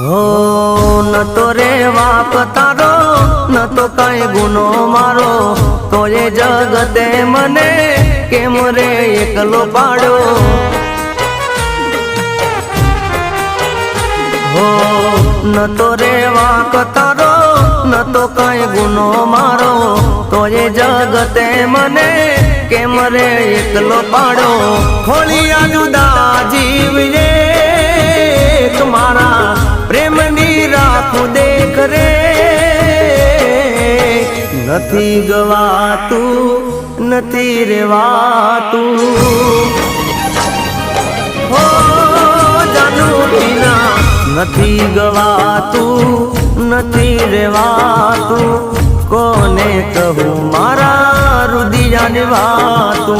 हो न तो रे वाक तारो न तो कई गुनो मारो तो ये जगते मने केम रे एकलो पाड़ो। हो न तो रे वाक तारो न तो कई गुनो मारो तो ये जगते मने केम रे एकलो पाड़ो। खोलिया जुदा जीव ये तुम्हारा प्रेम नी राखू देख रे नथी गवातू नथी रेवातू। हो जानू बिना नथी गवातू नथी रेवातू कोने कहूँ मारा रुदिया निवातू।